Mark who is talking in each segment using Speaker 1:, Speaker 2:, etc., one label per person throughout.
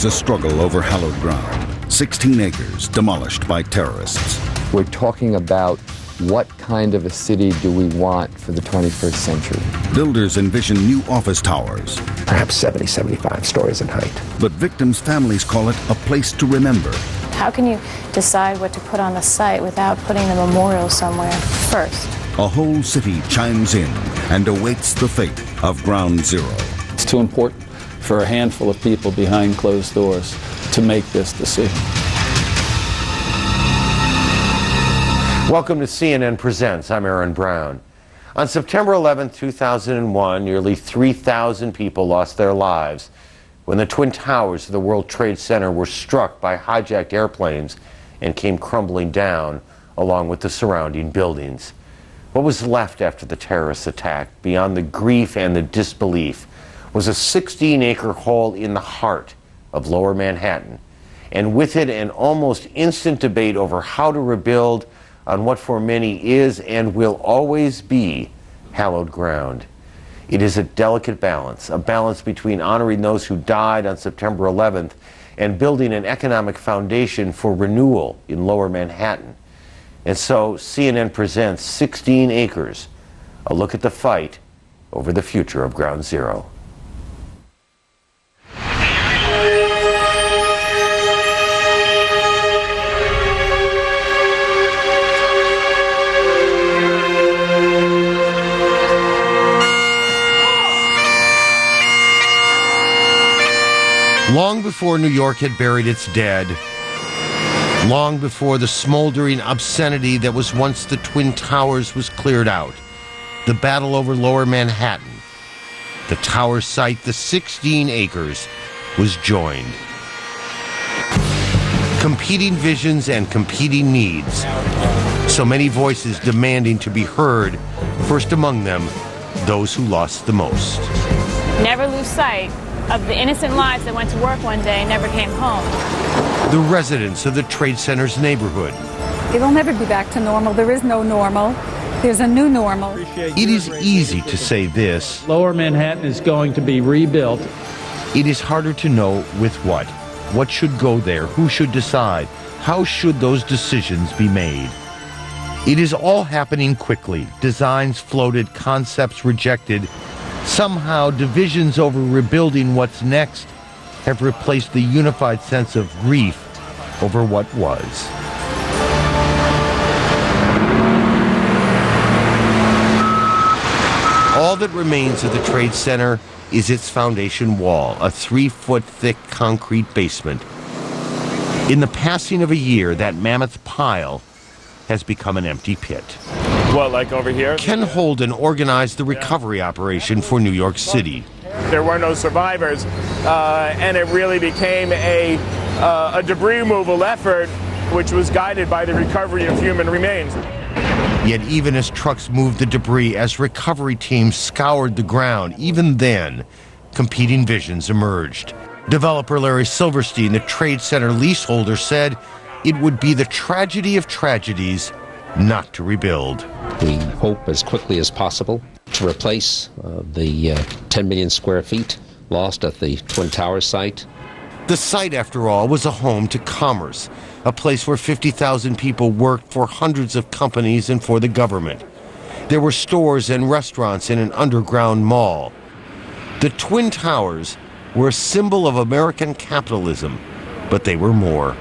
Speaker 1: It's a struggle over hallowed ground. 16 acres demolished by terrorists.
Speaker 2: We're talking about what kind of a city do we want for the 21st century.
Speaker 1: Builders envision new office towers.
Speaker 3: Perhaps 70, 75 stories in height.
Speaker 1: But victims' families call it a place to remember.
Speaker 4: How can you decide what to put on the site without putting the memorial somewhere first?
Speaker 1: A whole city chimes in and awaits the fate of Ground Zero.
Speaker 5: It's too important for a handful of people behind closed doors to make this decision.
Speaker 6: Welcome to CNN Presents. I'm Aaron Brown. On September 11, 2001, nearly 3,000 people lost their lives when the Twin Towers of the World Trade Center were struck by hijacked airplanes and came crumbling down along with the surrounding buildings. What was left after the terrorist attack, beyond the grief and the disbelief, was a 16-acre hole in the heart of Lower Manhattan, and with it an almost instant debate over how to rebuild on what for many is and will always be hallowed ground. It is a delicate balance, a balance between honoring those who died on September 11th and building an economic foundation for renewal in Lower Manhattan. And so CNN presents 16 Acres, a look at the fight over the future of Ground Zero.
Speaker 7: Long before New York had buried its dead, long before the smoldering obscenity that was once the Twin Towers was cleared out, the battle over Lower Manhattan, the tower site, the 16 acres, was joined. Competing visions and competing needs. So many voices demanding to be heard, first among them, those who lost the most.
Speaker 4: Never lose sight of the innocent lives that went to work one day and never came home.
Speaker 7: The residents of the Trade Center's neighborhood.
Speaker 8: It'll never be back to normal. There is no normal. There's a new normal.
Speaker 7: It is easy to say this.
Speaker 5: Lower Manhattan is going to be rebuilt.
Speaker 7: It is harder to know with what. What should go there? Who should decide? How should those decisions be made? It is all happening quickly. Designs floated, concepts rejected. Somehow, divisions over rebuilding what's next have replaced the unified sense of grief over what was. All that remains of the Trade Center is its foundation wall, a 3-foot-thick concrete basement. In the passing of a year, that mammoth pile has become an empty pit.
Speaker 9: What, like over here?
Speaker 7: Ken Holden organized the recovery operation for New York City.
Speaker 9: There were no survivors, and it really became a debris removal effort which was guided by the recovery of human remains.
Speaker 7: Yet even as trucks moved the debris, as recovery teams scoured the ground, even then, competing visions emerged. Developer Larry Silverstein, the Trade Center leaseholder, said it would be the tragedy of tragedies not to rebuild.
Speaker 3: We hope as quickly as possible to replace the 10 million square feet lost at the Twin Towers site.
Speaker 7: The site, after all, was a home to commerce, a place where 50,000 people worked for hundreds of companies and for the government. There were stores and restaurants in an underground mall. The Twin Towers were a symbol of American capitalism, but they were more.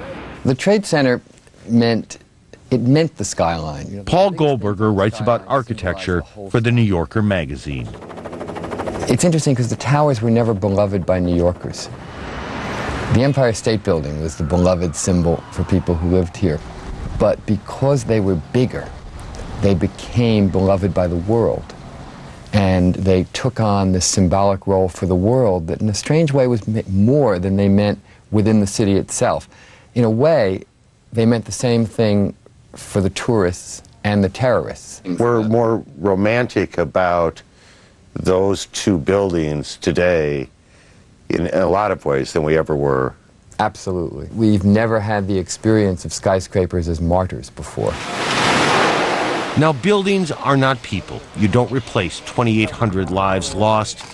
Speaker 2: The Trade Center meant the skyline.
Speaker 7: Paul Goldberger writes about architecture for the New Yorker magazine.
Speaker 2: It's interesting because the towers were never beloved by New Yorkers. The Empire State Building was the beloved symbol for people who lived here. But because they were bigger, they became beloved by the world. And they took on this symbolic role for the world that in a strange way was more than they meant within the city itself. In a way, they meant the same thing for the tourists and the terrorists.
Speaker 6: We're more romantic about those two buildings today in a lot of ways than we ever were.
Speaker 2: Absolutely. We've never had the experience of skyscrapers as martyrs before.
Speaker 7: Now, buildings are not people. You don't replace 2,800 lives lost.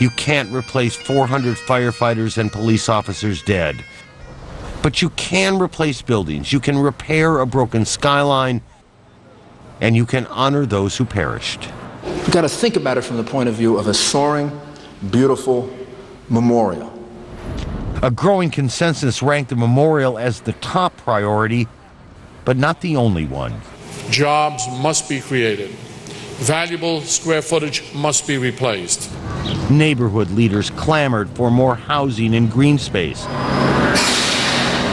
Speaker 7: You can't replace 400 firefighters and police officers dead. But you can replace buildings. You can repair a broken skyline, and you can honor those who perished.
Speaker 10: You've got to think about it from the point of view of a soaring, beautiful memorial.
Speaker 7: A growing consensus ranked the memorial as the top priority, but not the only one.
Speaker 11: Jobs must be created. Valuable square footage must be replaced.
Speaker 7: Neighborhood leaders clamored for more housing and green space.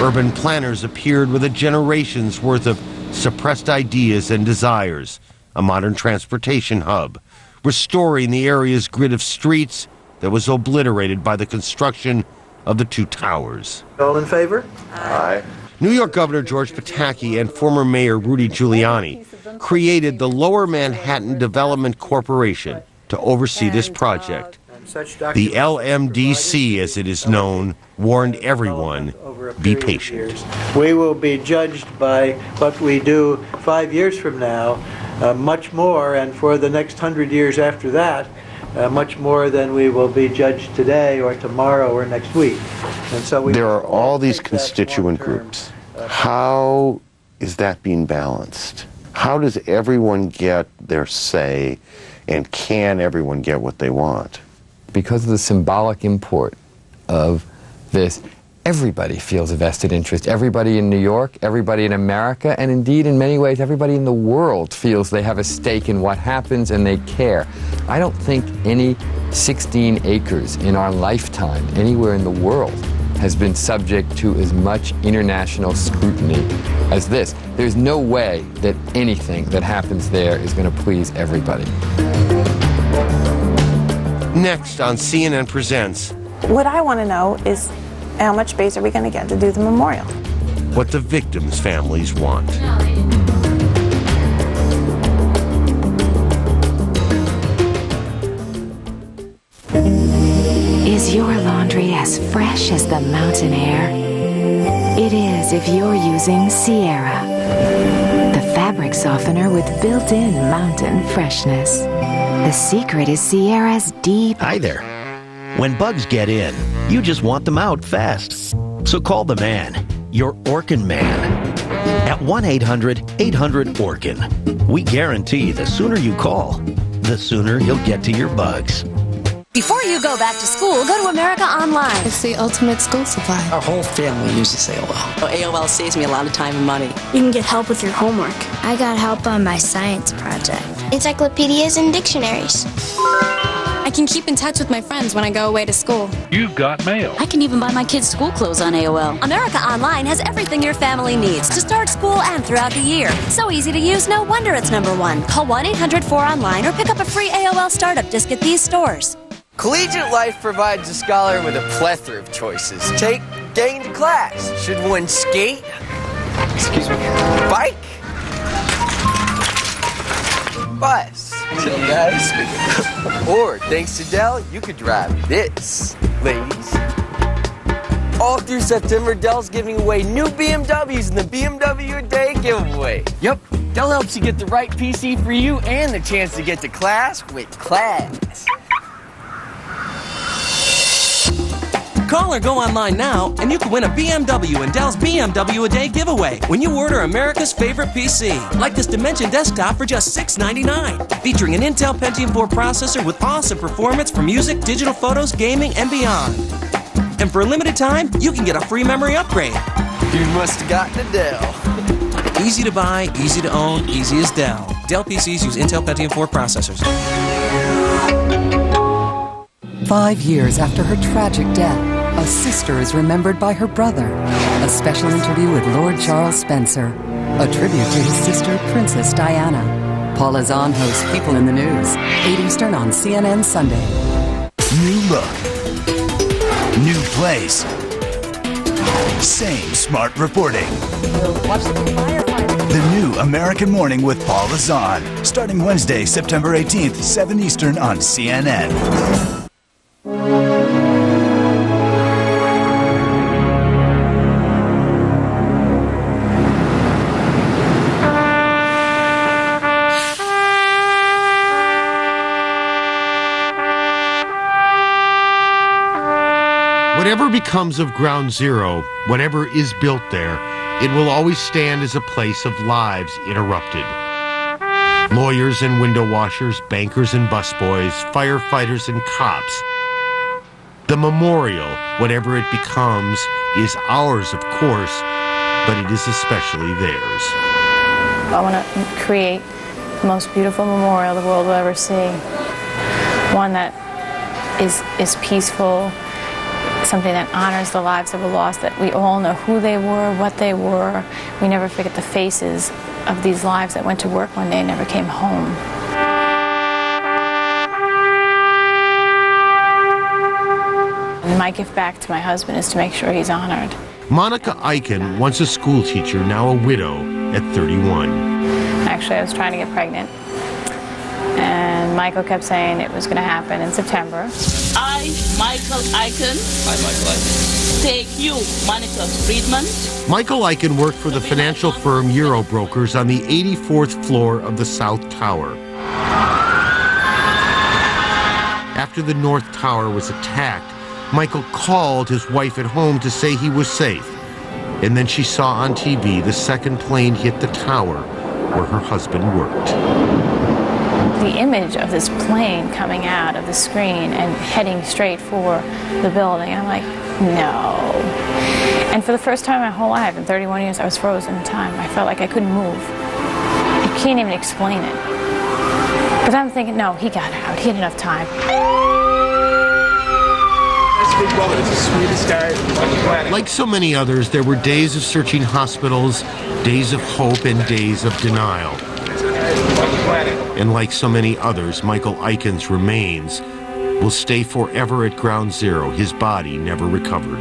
Speaker 7: Urban planners appeared with a generation's worth of suppressed ideas and desires. A modern transportation hub, restoring the area's grid of streets that was obliterated by the construction of the two towers.
Speaker 12: All in favor?
Speaker 6: Aye.
Speaker 7: New York Governor George Pataki and former Mayor Rudy Giuliani created the Lower Manhattan Development Corporation to oversee this project. The LMDC, as it is known, warned everyone, be patient.
Speaker 12: We will be judged by what we do 5 years from now, much more, and for the next 100 years after that, much more than we will be judged today or tomorrow or next week. And so
Speaker 6: there are all these constituent groups. How is that being balanced? How does everyone get their say, and can everyone get what they want?
Speaker 2: Because of the symbolic import of this, everybody feels a vested interest. Everybody in New York, everybody in America, and indeed in many ways everybody in the world feels they have a stake in what happens and they care. I don't think any 16 acres in our lifetime anywhere in the world has been subject to as much international scrutiny as this. There's no way that anything that happens there is going to please everybody.
Speaker 7: Next on CNN Presents.
Speaker 4: What I want to know is how much space are we going to get to do the memorial?
Speaker 7: What the victims' families want.
Speaker 13: Is your laundry as fresh as the mountain air? It is if you're using Sierra, the fabric softener with built-in mountain freshness. The secret is Sierra's deep...
Speaker 14: Hi there. When bugs get in, you just want them out fast. So call the man, your Orkin man, at 1-800-800-ORKIN. We guarantee the sooner you call, the sooner you'll get to your bugs.
Speaker 15: Before you go back to school, go to America Online.
Speaker 16: It's the ultimate school supply.
Speaker 17: Our whole family uses AOL. AOL saves me a lot of time and money.
Speaker 18: You can get help with your homework.
Speaker 19: I got help on my science project. Encyclopedias and dictionaries.
Speaker 16: I can keep in touch with my friends when I go away to school.
Speaker 20: You've got mail.
Speaker 15: I can even buy my kids' school clothes on AOL. America Online has everything your family needs to start school and throughout the year. So easy to use, no wonder it's #1. Call 1-800-4ONLINE or pick up a free AOL startup disc at these stores.
Speaker 21: Collegiate life provides a scholar with a plethora of choices. Take getting to class. Should one skate? Excuse me. Bike? Bus. Nice. Or, thanks to Dell, you could drive this, ladies. All through September, Dell's giving away new BMWs in the BMW A Day giveaway. Yep, Dell helps you get the right PC for you and the chance to get to class with class.
Speaker 22: Call or go online now, and you can win a BMW in Dell's BMW A Day giveaway when you order America's favorite PC, like this Dimension desktop for just $6.99, featuring an Intel Pentium 4 processor with awesome performance for music, digital photos, gaming, and beyond. And for a limited time, you can get a free memory upgrade.
Speaker 21: You must have gotten a Dell.
Speaker 22: Easy to buy, easy to own, easy as Dell. Dell PCs use Intel Pentium 4 processors.
Speaker 23: 5 years after her tragic death, a sister is remembered by her brother. A special interview with Lord Charles Spencer. A tribute to his sister, Princess Diana. Paula Zahn hosts People in the News, 8 Eastern on CNN Sunday.
Speaker 24: New look. New place. Same smart reporting. The new American Morning with Paula Zahn. Starting Wednesday, September 18th, 7 Eastern on CNN.
Speaker 7: becomes of Ground Zero, whatever is built there, it will always stand as a place of lives interrupted. Lawyers and window washers, bankers and busboys, firefighters and cops. The memorial, whatever it becomes, is ours, of course, but it is especially theirs.
Speaker 4: I want to create the most beautiful memorial the world will ever see. One that is peaceful, something that honors the lives that were lost, that we all know who they were, what they were. We never forget the faces of these lives that went to work one day and never came home. And my gift back to my husband is to make sure he's honored.
Speaker 7: Monica Eichen, once a school teacher, now a widow at 31.
Speaker 4: Actually, I was trying to get pregnant, and Michael kept saying it was going to happen in September.
Speaker 1: I, Michael Eichen, take you, Monica Friedman.
Speaker 7: Michael Eichen worked for the financial firm Eurobrokers on the 84th floor of the South Tower. After the North Tower was attacked, Michael called his wife at home to say he was safe. And then she saw on TV the second plane hit the tower where her husband worked.
Speaker 4: The image of this plane coming out of the screen and heading straight for the building, I'm like, no. And for the first time in my whole life, in 31 years, I was frozen in time. I felt like I couldn't move. You can't even explain it. But I'm thinking, no, he got out. He had enough time.
Speaker 7: Like so many others, there were days of searching hospitals, days of hope, and days of denial. And like so many others, Michael Eichen's remains will stay forever at Ground Zero, his body never recovered.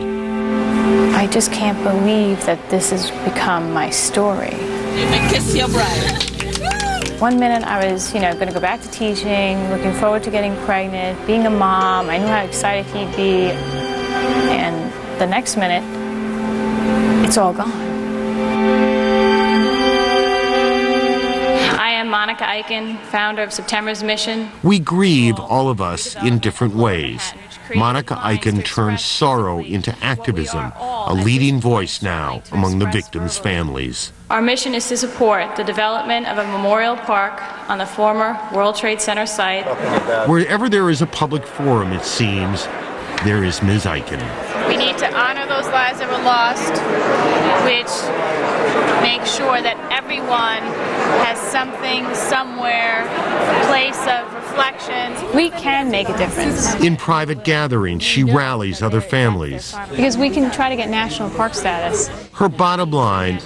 Speaker 4: I just can't believe that this has become my story.
Speaker 1: You may kiss your bride.
Speaker 4: 1 minute I was, going to go back to teaching, looking forward to getting pregnant, being a mom. I knew how excited he'd be. And the next minute, it's all gone. I am Monica Eichen, founder of September's Mission.
Speaker 7: We grieve, all of us, in different ways. Monica Eichen turned sorrow into activism, a leading voice now among the victims' families.
Speaker 4: Our mission is to support the development of a memorial park on the former World Trade Center site.
Speaker 7: Wherever there is a public forum, it seems, there is Ms. Eichen.
Speaker 4: We need to honor those lives that were lost, which makes sure that everyone has something, somewhere, a place of reflection. We can make a difference.
Speaker 7: In private gatherings, she rallies other families.
Speaker 4: Because we can try to get national park status.
Speaker 7: Her bottom line,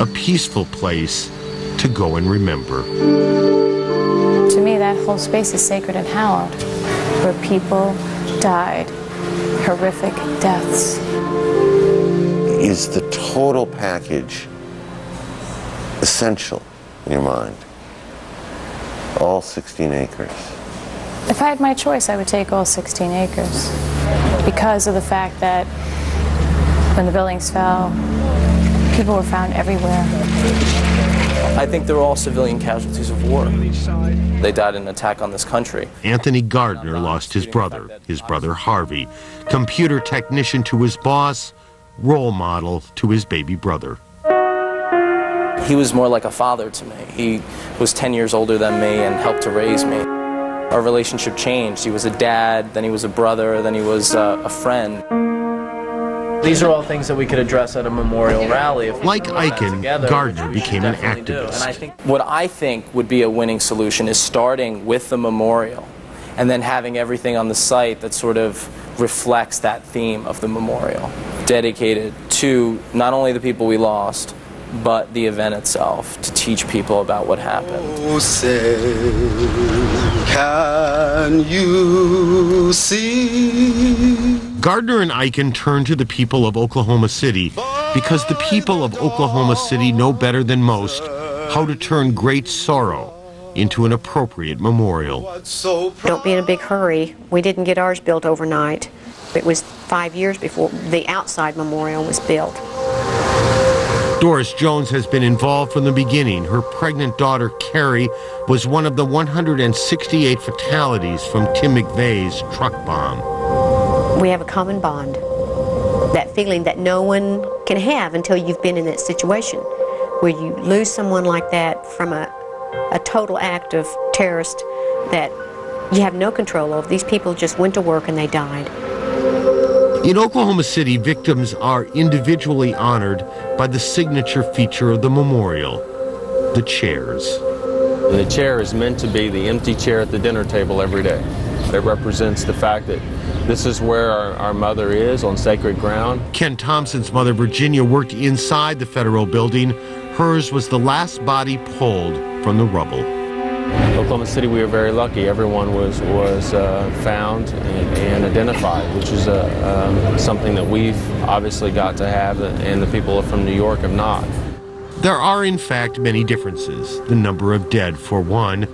Speaker 7: a peaceful place to go and remember.
Speaker 4: To me, that whole space is sacred and hallowed, where people died horrific deaths.
Speaker 6: Is the total package essential in your mind? All 16 acres?
Speaker 4: If I had my choice, I would take all 16 acres because of the fact that when the buildings fell, people were found everywhere.
Speaker 8: I think they're all civilian casualties of war. They died in an attack on this country.
Speaker 7: Anthony Gardner lost his brother Harvey, computer technician to his boss, role model to his baby brother.
Speaker 8: He was more like a father to me. He was 10 years older than me and helped to raise me. Our relationship changed. He was a dad, then he was a brother, then he was a friend. These are all things that we could address at a memorial rally.
Speaker 7: Like Eichen, Gardner became an activist.
Speaker 8: And what I think would be a winning solution is starting with the memorial and then having everything on the site that sort of reflects that theme of the memorial, dedicated to not only the people we lost, but the event itself, to teach people about what happened.
Speaker 18: Oh, say, can you see?
Speaker 7: Gardner and Eichen turned to the people of Oklahoma City because the people of Oklahoma City know better than most how to turn great sorrow into an appropriate memorial.
Speaker 20: Don't be in a big hurry. We didn't get ours built overnight. It was 5 years before the outside memorial was built.
Speaker 7: Doris Jones has been involved from the beginning. Her pregnant daughter, Carrie, was one of the 168 fatalities from Tim McVeigh's truck bomb.
Speaker 20: We have a common bond. that feeling that no one can have until you've been in that situation, where you lose someone like that from a total act of terrorist that you have no control over. These people just went to work and they died.
Speaker 7: In Oklahoma City, victims are individually honored by the signature feature of the memorial, the chairs.
Speaker 3: The chair is meant to be the empty chair at the dinner table every day. It represents the fact that this is where our mother is, on sacred ground.
Speaker 7: Ken Thompson's mother, Virginia, worked inside the federal building. Hers was the last body pulled from the rubble.
Speaker 3: Oklahoma City, we were very lucky. Everyone was found and identified, which is something that we've obviously got to have, and the people from New York have not.
Speaker 7: There are, in fact, many differences. The number of dead, for one.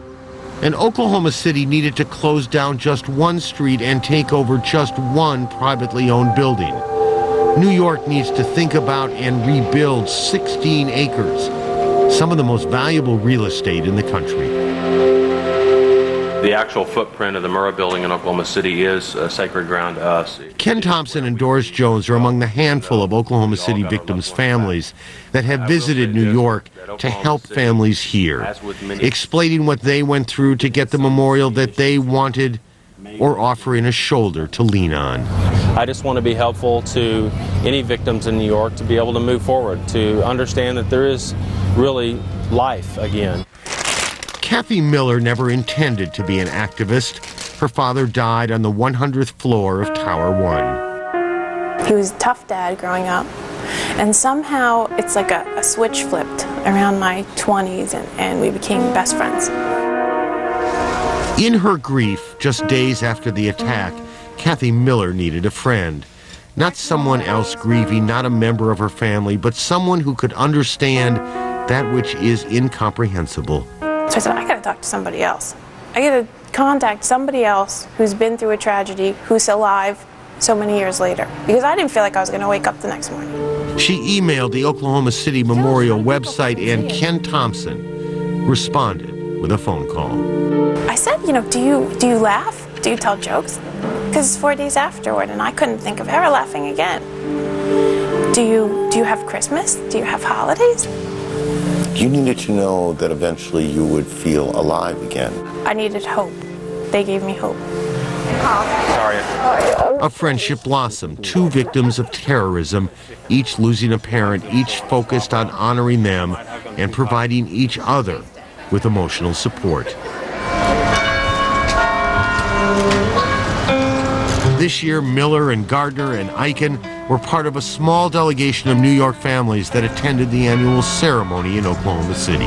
Speaker 7: And Oklahoma City needed to close down just one street and take over just one privately owned building. New York needs to think about and rebuild 16 acres, some of the most valuable real estate in the country.
Speaker 3: The actual footprint of the Murrah building in Oklahoma City is sacred ground to us.
Speaker 7: Ken Thompson and Doris Jones are among the handful of Oklahoma City victims' families that have visited New York to help families here, explaining what they went through to get the memorial that they wanted, or offering a shoulder to lean on.
Speaker 3: I just want to be helpful to any victims in New York to be able to move forward, to understand that there is really life again.
Speaker 7: Kathy Miller never intended to be an activist. Her father died on the 100th floor of Tower 1.
Speaker 4: He was a tough dad growing up, and somehow it's like a switch flipped around my 20s, and we became best friends.
Speaker 7: In her grief, just days after the attack, Kathy Miller needed a friend. Not someone else grieving, not a member of her family, but someone who could understand that which is incomprehensible.
Speaker 4: So I said, I gotta talk to somebody else. I gotta contact somebody else who's been through a tragedy, who's alive so many years later. Because I didn't feel like I was gonna wake up the next morning.
Speaker 7: She emailed the Oklahoma City Memorial website, and Ken Thompson responded with a phone call.
Speaker 4: I said, do you laugh? Do you tell jokes? Because it's 4 days afterward, and I couldn't think of ever laughing again. Do you have Christmas? Do you have holidays?
Speaker 6: You needed to know that eventually you would feel alive again.
Speaker 4: I needed hope. They gave me hope.
Speaker 3: Sorry.
Speaker 7: A friendship blossomed. Two victims of terrorism, each losing a parent, each focused on honoring them and providing each other with emotional support. This year, Miller and Gardner and Eichen were part of a small delegation of New York families that attended the annual ceremony in Oklahoma City.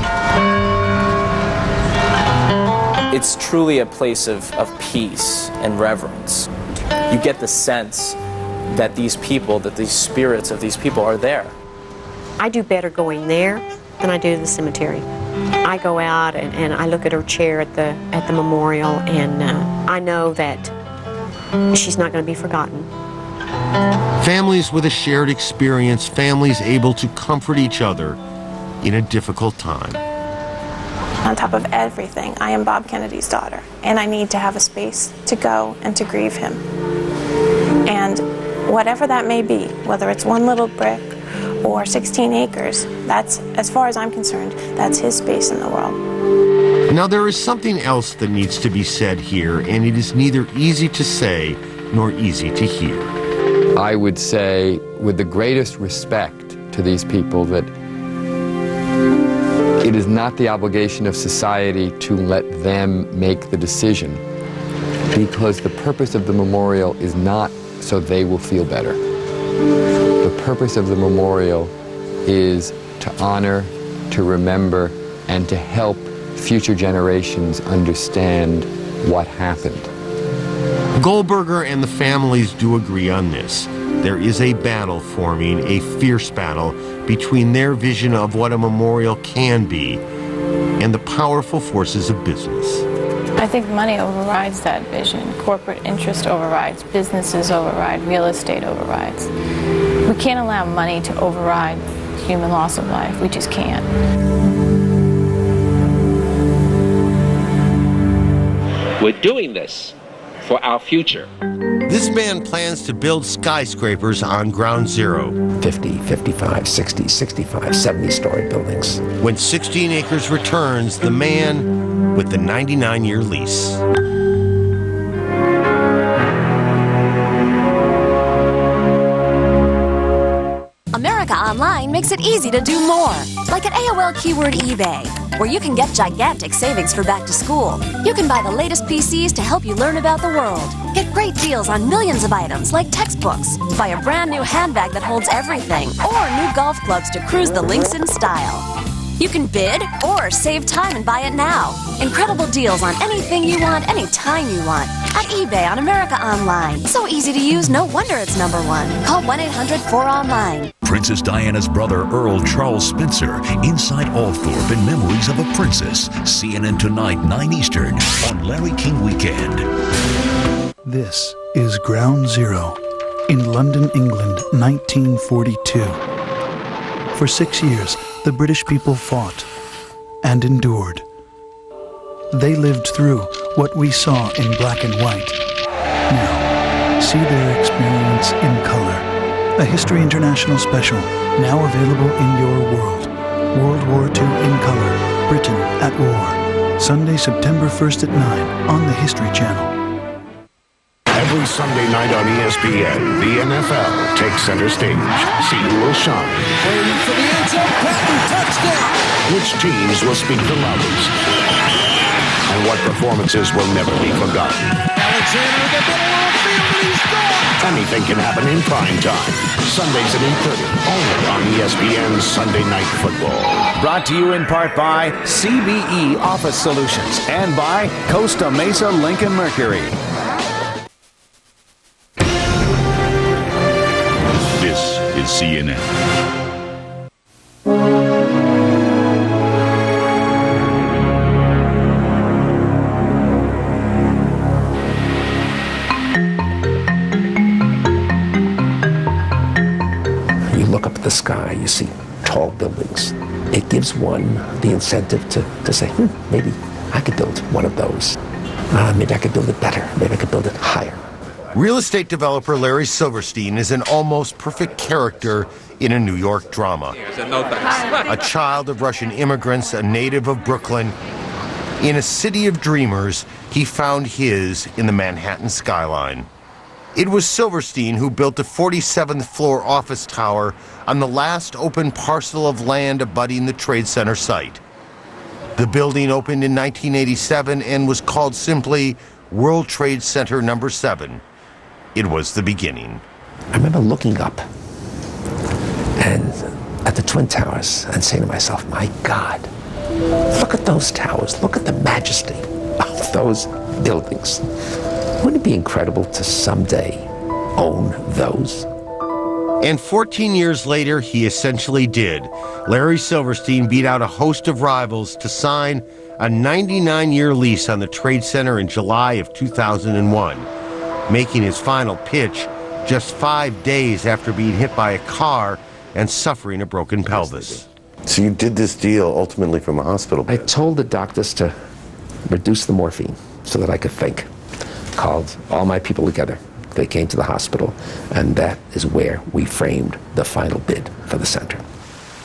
Speaker 8: It's truly a place of peace and reverence. You get the sense that these people, that these spirits of these people are there.
Speaker 20: I do better going there than I do the cemetery. I go out and I look at her chair at the memorial, and I know that she's not going to be forgotten.
Speaker 7: Families with a shared experience, families able to comfort each other in a difficult time.
Speaker 4: On top of everything, I am Bob Kennedy's daughter, and I need to have a space to go and to grieve him. And whatever that may be, whether it's one little brick or 16 acres, that's, as far as I'm concerned, that's his space in the world.
Speaker 7: Now, there is something else that needs to be said here, and it is neither easy to say nor easy to hear.
Speaker 2: I would say, with the greatest respect to these people, that it is not the obligation of society to let them make the decision, because the purpose of the memorial is not so they will feel better. The purpose of the memorial is to honor, to remember, and to help future generations understand what happened.
Speaker 7: Goldberger and the families do agree on this. There is a battle forming, a fierce battle, between their vision of what a memorial can be and the powerful forces of business.
Speaker 4: I think money overrides that vision. Corporate interest overrides, businesses override, real estate overrides. We can't allow money to override human loss of life. We just can't.
Speaker 5: We're doing this for our future.
Speaker 6: This man plans to build skyscrapers on ground zero.
Speaker 5: 50, 55, 60, 65, 70-story buildings.
Speaker 6: When 16 Acres returns, the man with the 99-year lease.
Speaker 15: America Online makes it easy to do more. Like at AOL Keyword eBay, where you can get gigantic savings for back to school. You can buy the latest PCs to help you learn about the world. Get great deals on millions of items like textbooks. Buy a brand new handbag that holds everything, or new golf clubs to cruise the links in style. You can bid or save time and buy it now. Incredible deals on anything you want, anytime you want. At eBay on America Online. So easy to use, no wonder it's #1. Call 1-800-4ONLINE.
Speaker 9: Princess Diana's brother Earl Charles Spencer, inside Althorpe and Memories of a Princess. CNN Tonight, 9 Eastern, on Larry King Weekend.
Speaker 24: This is Ground Zero in London, England, 1942. For 6 years, the British people fought and endured. They lived through what we saw in black and white. Now, see their experience in color. A History International special, now available in your world. World War II in color, Britain at war. Sunday, September 1st at 9 on the History Channel.
Speaker 10: Every Sunday night on ESPN, the NFL takes center stage. See who will shine.
Speaker 11: Waiting for the end zone, Patton, touchdown!
Speaker 10: Which teams will speak the loudest? And what performances will never be forgotten?
Speaker 11: Alexander in the middle of the field, and he's gone!
Speaker 10: Anything can happen in prime time. Sundays at 8:30, only on ESPN Sunday Night Football.
Speaker 25: Brought to you in part by CBE Office Solutions and by Costa Mesa Lincoln Mercury.
Speaker 9: This is CNN.
Speaker 5: You look up at the sky, you see tall buildings. It gives one the incentive to say, maybe I could build one of those. Maybe I could build it better. Maybe I could build it higher.
Speaker 6: Real estate developer Larry Silverstein is an almost perfect character in a New York drama. A child of Russian immigrants, a native of Brooklyn. In a city of dreamers, he found his in the Manhattan skyline. It was Silverstein who built the 47th floor office tower on the last open parcel of land abutting the Trade Center site. The building opened in 1987 and was called simply World Trade Center No. 7. It was the beginning.
Speaker 5: I remember looking up and at the Twin Towers and saying to myself, my God, look at those towers. Look at the majesty of those buildings. Wouldn't it be incredible to someday own those?
Speaker 6: And 14 years later, he essentially did. Larry Silverstein beat out a host of rivals to sign a 99-year lease on the Trade Center in July of 2001, making his final pitch just 5 days after being hit by a car and suffering a broken pelvis.
Speaker 26: So you did this deal ultimately from a hospital bed?
Speaker 5: I told the doctors to reduce the morphine so that I could think. Called all my people together. They came to the hospital, and that is where we framed the final bid for the center.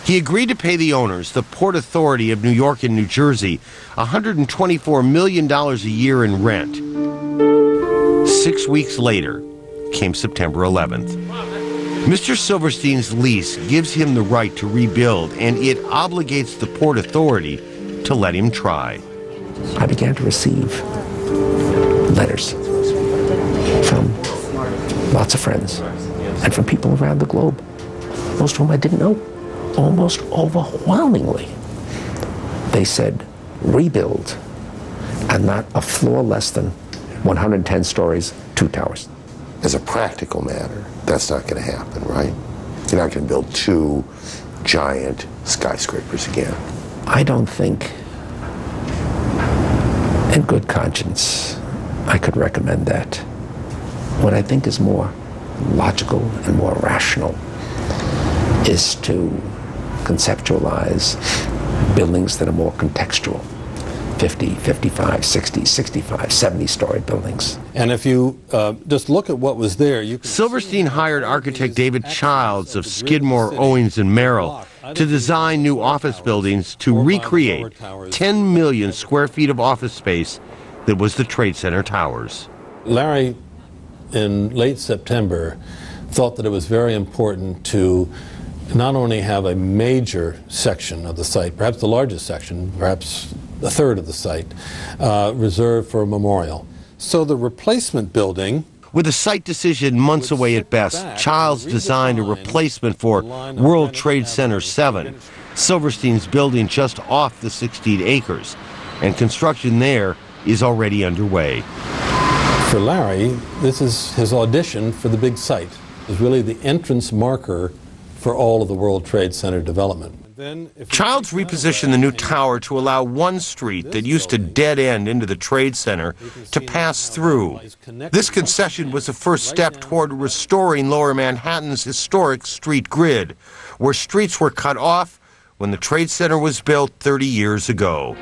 Speaker 6: He agreed to pay the owners, the Port Authority of New York and New Jersey, $124 million a year in rent. 6 weeks later came September 11th. Mr. Silverstein's lease gives him the right to rebuild, and it obligates the Port Authority to let him try.
Speaker 5: I began to receive letters from lots of friends and from people around the globe, most of whom I didn't know. Almost overwhelmingly, they said rebuild, and not a floor less than 110 stories, 2 towers.
Speaker 26: As a practical matter, that's not going to happen, right? You're not going to build 2 giant skyscrapers again.
Speaker 5: I don't think, in good conscience, I could recommend that. What I think is more logical and more rational is to conceptualize buildings that are more contextual, 50, 55, 60, 65, 70-story buildings.
Speaker 12: And if you just look at what was there, you can
Speaker 6: Silverstein hired architect David Childs of Skidmore, Owings & Merrill to design new office buildings to recreate 10 million square feet of office space that was the Trade Center towers.
Speaker 12: Larry, in late September, thought that it was very important to not only have a major section of the site, perhaps the largest section, perhaps a third of the site, reserved for a memorial. So the replacement building,
Speaker 6: with a site decision months away at best, Childs designed a replacement for World Trade Center 7, Silverstein's building just off the 16 acres, and construction there is already underway.
Speaker 12: For Larry, this is his audition for the big site. It's really the entrance marker for all of the World Trade Center development.
Speaker 6: Childs repositioned the new tower to allow one street that used to dead end into the Trade Center to pass through. This concession was the first step toward restoring Lower Manhattan's historic street grid, where streets were cut off when the Trade Center was built 30 years ago.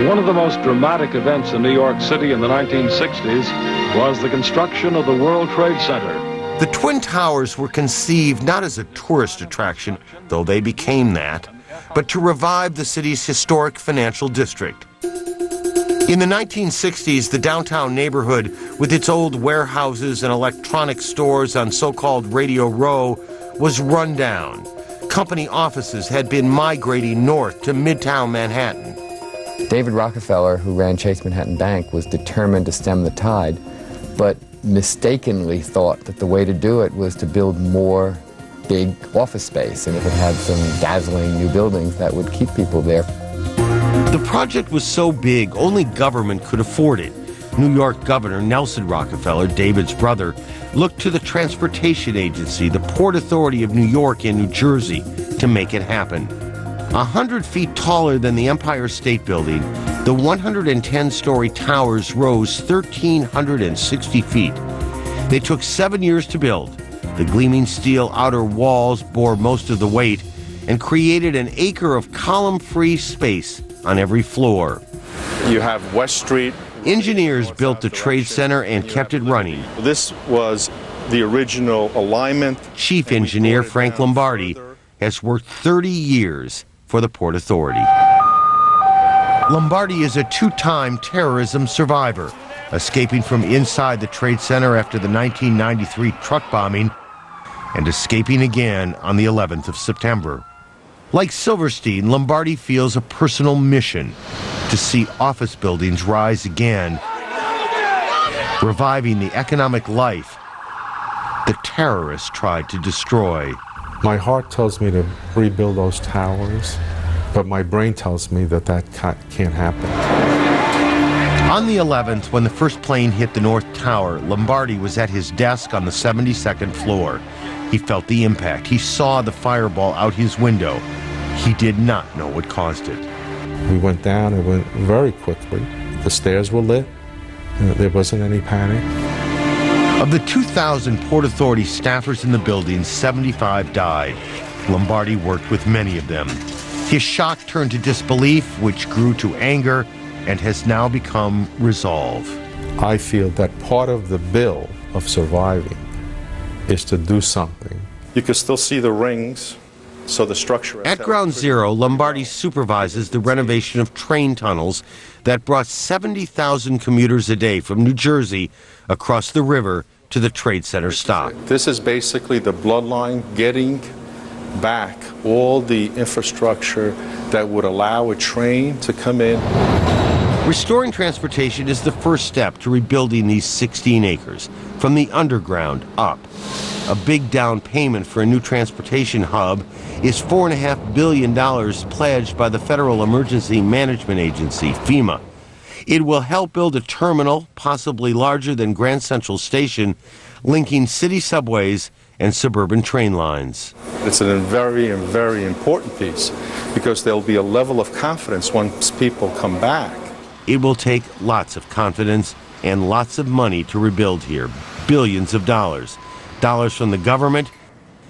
Speaker 13: One of the most dramatic events in New York City in the 1960s was the construction of the World Trade Center.
Speaker 6: The Twin Towers were conceived not as a tourist attraction, though they became that, but to revive the city's historic financial district. In the 1960s, the downtown neighborhood, with its old warehouses and electronic stores on so-called Radio Row, was run down. Company offices had been migrating north to Midtown Manhattan.
Speaker 2: David Rockefeller, who ran Chase Manhattan Bank, was determined to stem the tide, but mistakenly thought that the way to do it was to build more big office space, and if it had some dazzling new buildings, that would keep people there.
Speaker 6: The project was so big, only government could afford it. New York Governor Nelson Rockefeller, David's brother, looked to the Transportation Agency, the Port Authority of New York and New Jersey, to make it happen. 100 feet taller than the Empire State Building, the 110-story towers rose 1,360 feet. They took 7 years to build. The gleaming steel outer walls bore most of the weight and created an acre of column-free space on every floor.
Speaker 14: You have West Street.
Speaker 6: Engineers built the Trade Center and kept it running.
Speaker 14: This was the original alignment.
Speaker 6: Chief engineer Frank Lombardi has worked 30 years for the Port Authority. Lombardi is a two-time terrorism survivor, escaping from inside the Trade Center after the 1993 truck bombing and escaping again on the 11th of September. Like Silverstein, Lombardi feels a personal mission to see office buildings rise again, reviving the economic life the terrorists tried to destroy.
Speaker 14: My heart tells me to rebuild those towers, but my brain tells me that can't happen.
Speaker 6: On the 11th, when the first plane hit the North Tower, Lombardi was at his desk on the 72nd floor. He felt the impact. He saw the fireball out his window. He did not know what caused it.
Speaker 14: We went down, it went very quickly. The stairs were lit. There wasn't any panic.
Speaker 6: Of the 2,000 Port Authority staffers in the building, 75 died. Lombardi worked with many of them. His shock turned to disbelief, which grew to anger, and has now become resolve.
Speaker 14: I feel that part of the bill of surviving is to do something. You can still see the rings, so the structure...
Speaker 6: At Ground Zero, Lombardi supervises the renovation of train tunnels that brought 70,000 commuters a day from New Jersey across the river to the Trade Center stop.
Speaker 14: This is basically the bloodline getting back all the infrastructure that would allow a train to come in.
Speaker 6: Restoring transportation is the first step to rebuilding these 16 acres, from the underground up. A big down payment for a new transportation hub is $4.5 billion pledged by the Federal Emergency Management Agency, FEMA. It will help build a terminal, possibly larger than Grand Central Station, linking city subways and suburban train lines.
Speaker 14: It's a very, very important piece because there'll be a level of confidence once people come back.
Speaker 6: It will take lots of confidence and lots of money to rebuild here, billions of dollars. Dollars from the government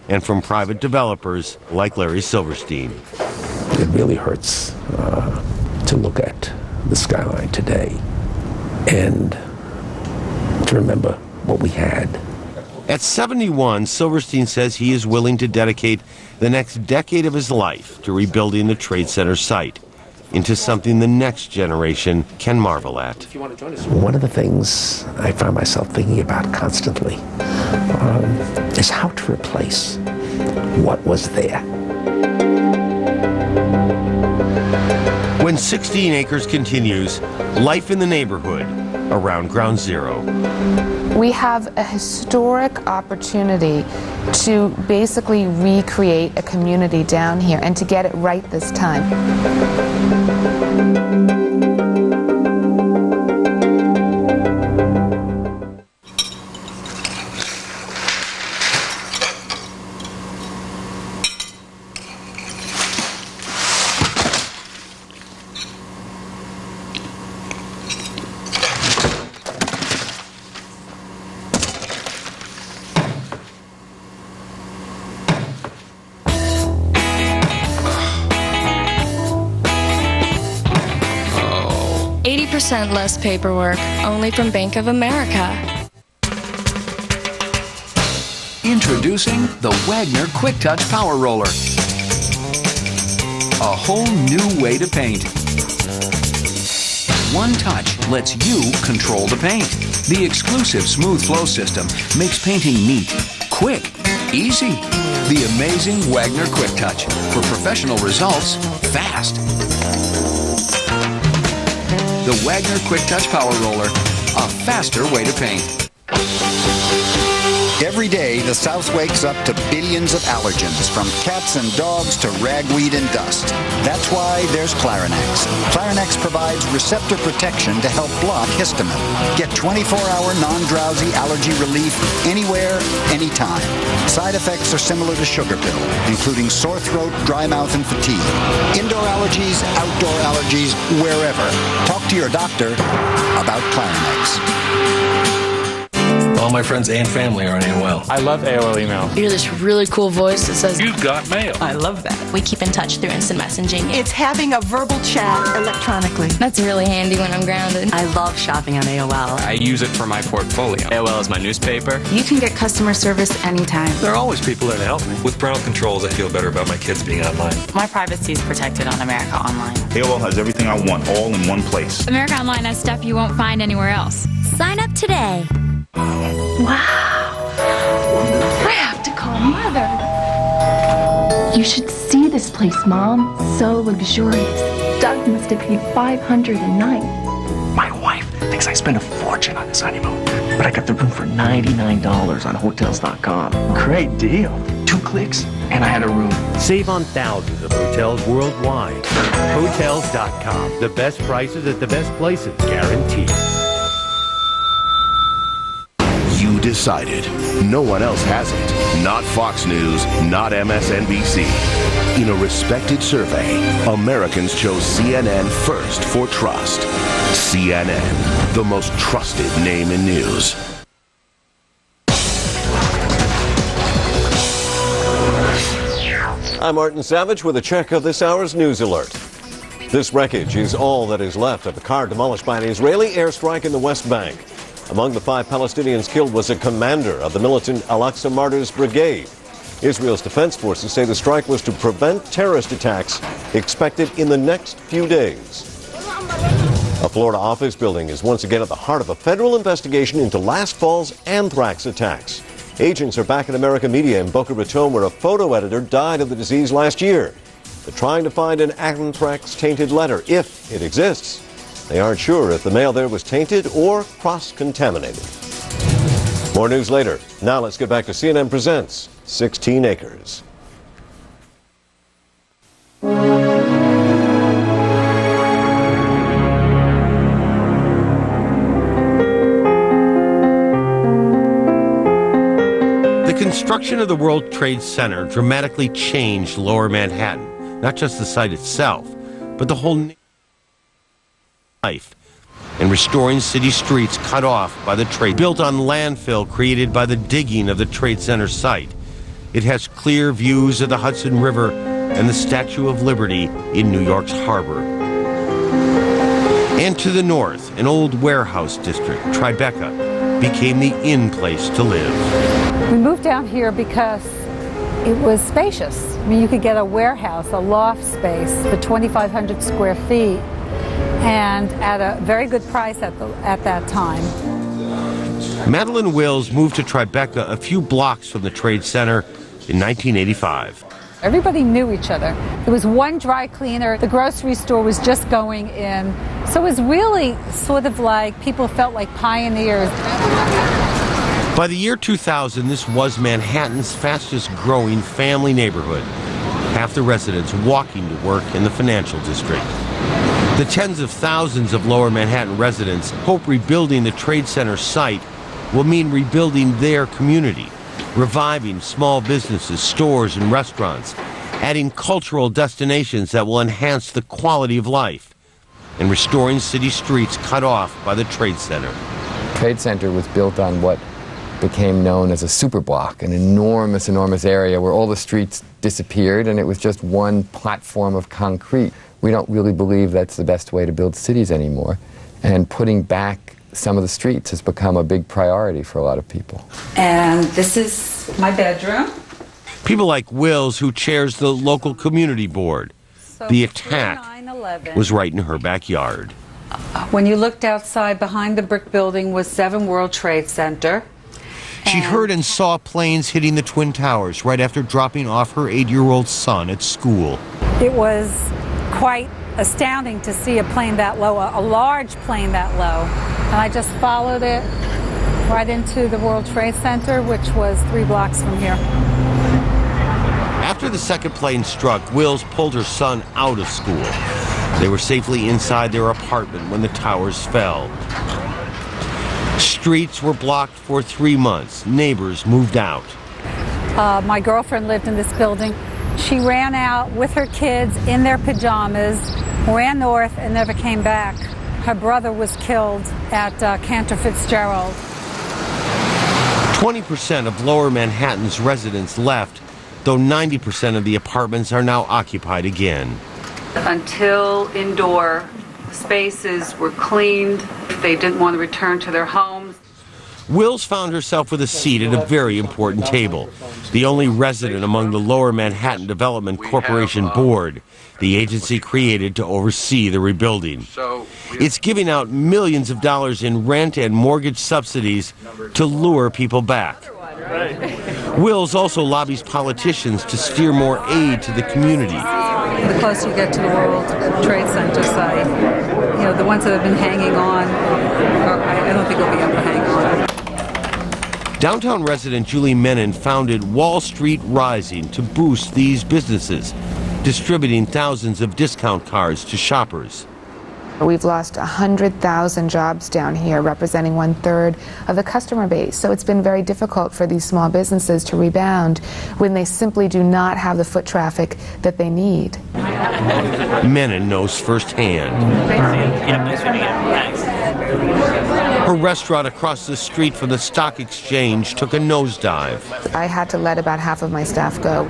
Speaker 6: and from private developers like Larry Silverstein.
Speaker 5: It really hurts to look at the skyline today and to remember what we had.
Speaker 6: At 71, Silverstein says he is willing to dedicate the next decade of his life to rebuilding the Trade Center site into something the next generation can marvel at.
Speaker 5: One of the things I find myself thinking about constantly is how to replace what was there.
Speaker 6: When 16 Acres continues, life in the neighborhood around Ground Zero.
Speaker 16: We have a historic opportunity to basically recreate a community down here and to get it right this time.
Speaker 17: 80% less paperwork, only from Bank of America.
Speaker 19: Introducing the Wagner Quick Touch Power Roller. A whole new way to paint. One touch lets you control the paint. The exclusive smooth flow system makes painting neat, quick, easy. The amazing Wagner Quick Touch for professional results fast. The Wagner Quick Touch Power Roller, a faster way to paint.
Speaker 21: Every day, the South wakes up to billions of allergens, from cats and dogs to ragweed and dust. That's why there's Clarinex. Clarinex provides receptor protection to help block histamine. Get 24-hour non-drowsy allergy relief anywhere, anytime. Side effects are similar to sugar pill, including sore throat, dry mouth, and fatigue. Indoor allergies, outdoor allergies, wherever. Talk to your doctor about Clarinex.
Speaker 22: All my friends and family are on AOL.
Speaker 8: I love AOL email.
Speaker 23: You hear this really cool voice that says,
Speaker 22: "You've got mail."
Speaker 23: I love that.
Speaker 27: We keep in touch through instant messaging.
Speaker 28: It's having a verbal chat electronically.
Speaker 17: That's really handy when I'm grounded.
Speaker 27: I love shopping on AOL.
Speaker 22: I use it for my portfolio.
Speaker 8: AOL is my newspaper.
Speaker 28: You can get customer service anytime.
Speaker 22: There are always people there to help me. With Brown Controls, I feel better about my kids being online.
Speaker 27: My privacy is protected on America Online.
Speaker 29: AOL has everything I want, all in one place.
Speaker 30: America Online has stuff you won't find anywhere else.
Speaker 15: Sign up today.
Speaker 28: Wow. I have to call Mother.
Speaker 31: You should see this place, Mom. So luxurious. Doug must have paid $500 a night.
Speaker 5: My wife thinks I spent a fortune on this honeymoon, but I got the room for $99 on Hotels.com. Great deal. 2 clicks, and I had a room.
Speaker 32: Save on thousands of hotels worldwide. Hotels.com. The best prices at the best places, guaranteed.
Speaker 10: You decided. No one else has it. Not Fox News, not MSNBC. In a respected survey, Americans chose CNN first for trust. CNN, the most trusted name in news.
Speaker 33: I'm Martin Savage with a check of this hour's news alert. This wreckage is all that is left of a car demolished by an Israeli airstrike in the West Bank. Among the 5 Palestinians killed was a commander of the militant Al-Aqsa Martyrs Brigade. Israel's defense forces say the strike was to prevent terrorist attacks expected in the next few days. A Florida office building is once again at the heart of a federal investigation into last fall's anthrax attacks. Agents are back in American media in Boca Raton, where a photo editor died of the disease last year. They're trying to find an anthrax-tainted letter, if it exists. They aren't sure if the mail there was tainted or cross-contaminated. More news later. Now let's get back to CNN Presents 16 Acres.
Speaker 6: The construction of the World Trade Center dramatically changed Lower Manhattan, not just the site itself, but the whole life, and restoring city streets cut off by the trade, built on landfill created by the digging of the Trade Center site. It has clear views of the Hudson River and the Statue of Liberty in New York's harbor. And to the north, an old warehouse district, Tribeca, became the in place to live.
Speaker 1: We moved down here because it was spacious. I mean, you could get a warehouse, a loft space for 2,500 square feet, and at a very good price at that time.
Speaker 6: Madeline Wills moved to Tribeca a few blocks from the Trade Center in 1985.
Speaker 1: Everybody knew each other. There was one dry cleaner. The grocery store was just going in. So it was really sort of like people felt like pioneers.
Speaker 6: By the year 2000, this was Manhattan's fastest growing family neighborhood. Half the residents walking to work in the financial district. The tens of thousands of lower Manhattan residents hope rebuilding the Trade Center site will mean rebuilding their community, reviving small businesses, stores, and restaurants, adding cultural destinations that will enhance the quality of life, and restoring city streets cut off by the Trade Center.
Speaker 2: Trade Center was built on what became known as a superblock, an enormous, enormous area where all the streets disappeared and it was just one platform of concrete. We don't really believe that's the best way to build cities anymore, and putting back some of the streets has become a big priority for a lot of people.
Speaker 1: And this is my bedroom.
Speaker 6: People like Wills, who chairs the local community board. The attack was right in her backyard.
Speaker 1: When you looked outside, behind the brick building was 7 World Trade Center.
Speaker 6: She heard and saw planes hitting the Twin Towers right after dropping off her 8-year-old son at school.
Speaker 1: It was quite astounding to see a plane that low, a large plane that low. And I just followed it right into the World Trade Center, which was 3 blocks from here.
Speaker 6: After the second plane struck, Wills pulled her son out of school. They were safely inside their apartment when the towers fell. Streets were blocked for 3 months. Neighbors moved out.
Speaker 1: My girlfriend lived in this building. She ran out with her kids in their pajamas, ran north, and never came back. Her brother was killed at Cantor Fitzgerald.
Speaker 6: 20% of lower Manhattan's residents left, though 90% of the apartments are now occupied again.
Speaker 3: Until indoor spaces were cleaned, they didn't want to return to their homes.
Speaker 6: Wills found herself with a seat at a very important table, the only resident among the Lower Manhattan Development Corporation board, the agency created to oversee the rebuilding. It's giving out millions of dollars in rent and mortgage subsidies to lure people back. Wills also lobbies politicians to steer more aid to the community.
Speaker 1: The closer you get to the World Trade Center site, you know, the ones that have been hanging on, I don't think they'll be able to hang on.
Speaker 6: Downtown resident Julie Menon founded Wall Street Rising to boost these businesses, distributing thousands of discount cards to shoppers.
Speaker 16: We've lost 100,000 jobs down here, representing 1/3 of the customer base. So it's been very difficult for these small businesses to rebound when they simply do not have the foot traffic that they need.
Speaker 6: Menon knows firsthand. Her restaurant across the street from the stock exchange took a nosedive.
Speaker 16: I had to let about half of my staff go.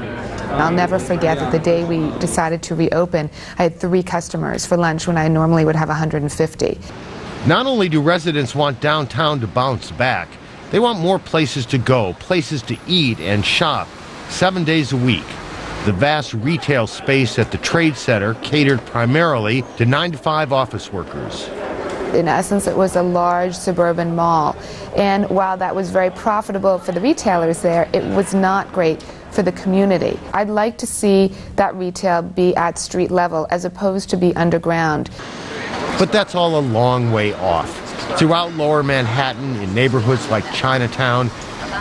Speaker 16: I'll never forget that the day we decided to reopen, I had 3 customers for lunch when I normally would have 150.
Speaker 6: Not only do residents want downtown to bounce back, they want more places to go, places to eat and shop 7 days a week. The vast retail space at the Trade Center catered primarily to 9-to-5 office workers.
Speaker 16: In essence, it was a large suburban mall. And while that was very profitable for the retailers there, it was not great for the community. I'd like to see that retail be at street level as opposed to be underground.
Speaker 6: But that's all a long way off. Throughout Lower Manhattan, in neighborhoods like Chinatown,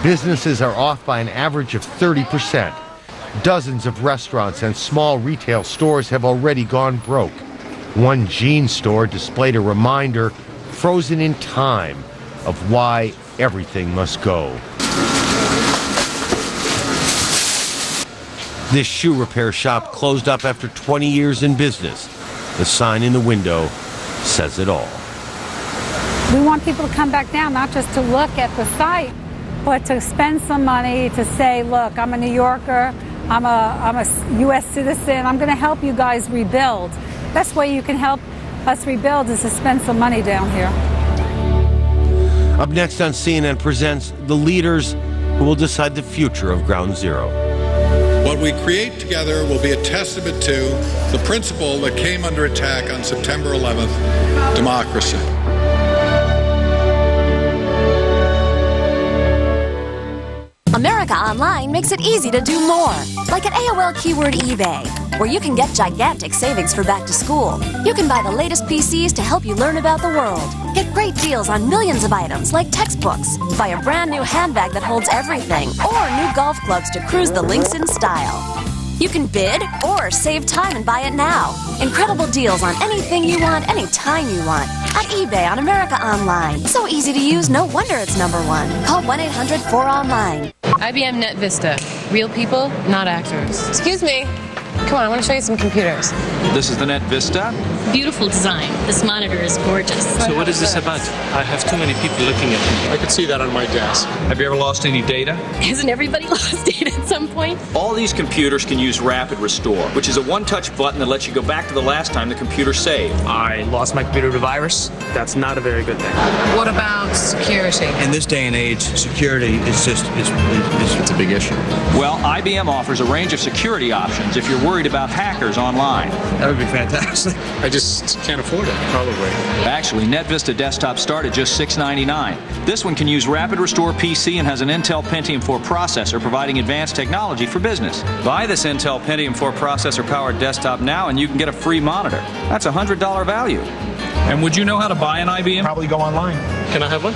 Speaker 6: businesses are off by an average of 30%. Dozens of restaurants and small retail stores have already gone broke. One jean store displayed a reminder, frozen in time, of why everything must go. This shoe repair shop closed up after 20 years in business. The sign in the window says it all.
Speaker 1: We want people to come back down, not just to look at the site, but to spend some money to say, look, I'm a New Yorker, I'm a U.S. citizen, I'm going to help you guys rebuild. Best way you can help us rebuild is to spend some money down here.
Speaker 6: Up next on CNN Presents, the leaders who will decide the future of Ground Zero.
Speaker 4: What we create together will be a testament to the principle that came under attack on September 11th, democracy.
Speaker 15: America Online makes it easy to do more. Like at AOL Keyword eBay, where you can get gigantic savings for back to school. You can buy the latest PCs to help you learn about the world. Get great deals on millions of items like textbooks. Buy a brand new handbag that holds everything, or new golf clubs to cruise the links in style. You can bid or save time and buy it now. Incredible deals on anything you want, anytime you want. At eBay on America Online. So easy to use, no wonder it's #1. Call 1-800-4ONLINE.
Speaker 7: IBM Net Vista. Real people, not actors. Excuse me. Come on, I want to show you some computers.
Speaker 9: This is the Net Vista.
Speaker 11: Beautiful design. This monitor is gorgeous.
Speaker 9: So what is this about? I have too many people looking at me.
Speaker 12: I could see that on my desk.
Speaker 9: Have you ever lost any data?
Speaker 11: Hasn't everybody lost data at some point?
Speaker 9: All these computers can use Rapid Restore, which is a one-touch button that lets you go back to the last time the computer saved. I lost my computer to virus. That's not a very good thing.
Speaker 7: What about security?
Speaker 9: In this day and age, security is just it's a big issue. Well, IBM offers a range of security options if you're worried about hackers online. That would be fantastic.
Speaker 12: I just can't afford it, probably.
Speaker 9: Actually, NetVista Desktop start at just $6.99. This one can use Rapid Restore PC and has an Intel Pentium 4 processor providing advanced technology for business. Buy this Intel Pentium 4 processor-powered desktop now and you can get a free monitor. That's a $100 value. And would you know how to buy an IBM?
Speaker 12: Probably go online. Can I have one?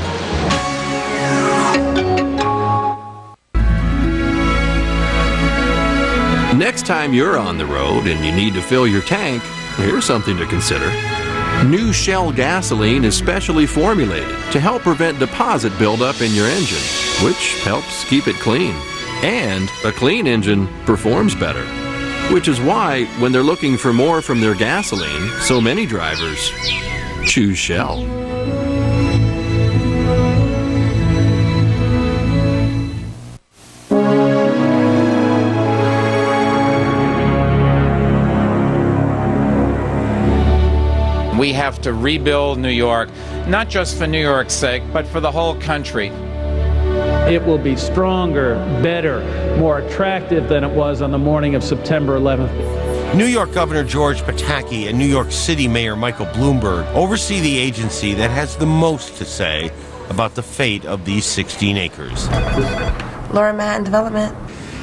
Speaker 13: Next time you're on the road and you need to fill your tank, here's something to consider. New Shell gasoline is specially formulated to help prevent deposit buildup in your engine, which helps keep it clean. And a clean engine performs better, which is why when they're looking for more from their gasoline, so many drivers choose Shell.
Speaker 14: We have to rebuild New York, not just for New York's sake, but for the whole country.
Speaker 18: It will be stronger, better, more attractive than it was on the morning of September 11th.
Speaker 6: New York Governor George Pataki and New York City Mayor Michael Bloomberg oversee the agency that has the most to say about the fate of these 16 acres.
Speaker 19: Lower Manhattan Development.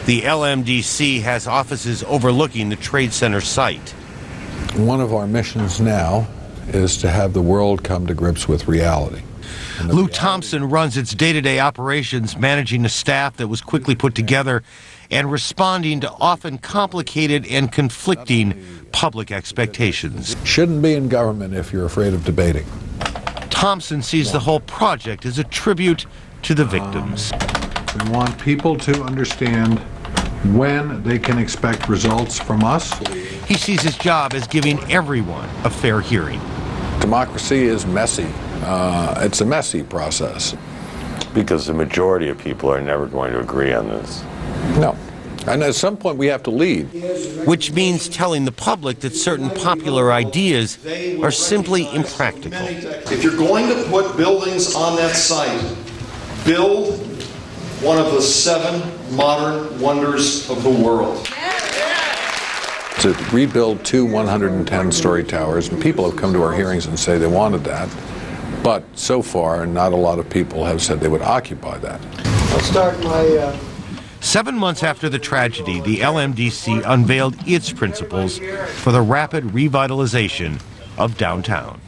Speaker 6: The LMDC has offices overlooking the Trade Center site.
Speaker 20: One of our missions now is to have the world come to grips with reality.
Speaker 6: Lou Thompson runs its day-to-day operations, managing a staff that was quickly put together and responding to often complicated and conflicting public expectations.
Speaker 20: Shouldn't be in government if you're afraid of debating.
Speaker 6: Thompson sees the whole project as a tribute to the victims.
Speaker 20: We want people to understand when they can expect results from us.
Speaker 6: He sees his job as giving everyone a fair hearing.
Speaker 20: Democracy is messy. It's a messy process.
Speaker 24: Because the majority of people are never going to agree on this.
Speaker 20: No. And at some point we have to lead.
Speaker 6: Which means telling the public that certain popular ideas are simply impractical.
Speaker 25: If you're going to put buildings on that site, build one of the 7 modern wonders of the world.
Speaker 20: To rebuild 2 110-story towers, and people have come to our hearings and say they wanted that, but so far not a lot of people have said they would occupy that.
Speaker 25: I'll start my...
Speaker 6: 7 months after the tragedy, the LMDC unveiled its principles for the rapid revitalization of downtown.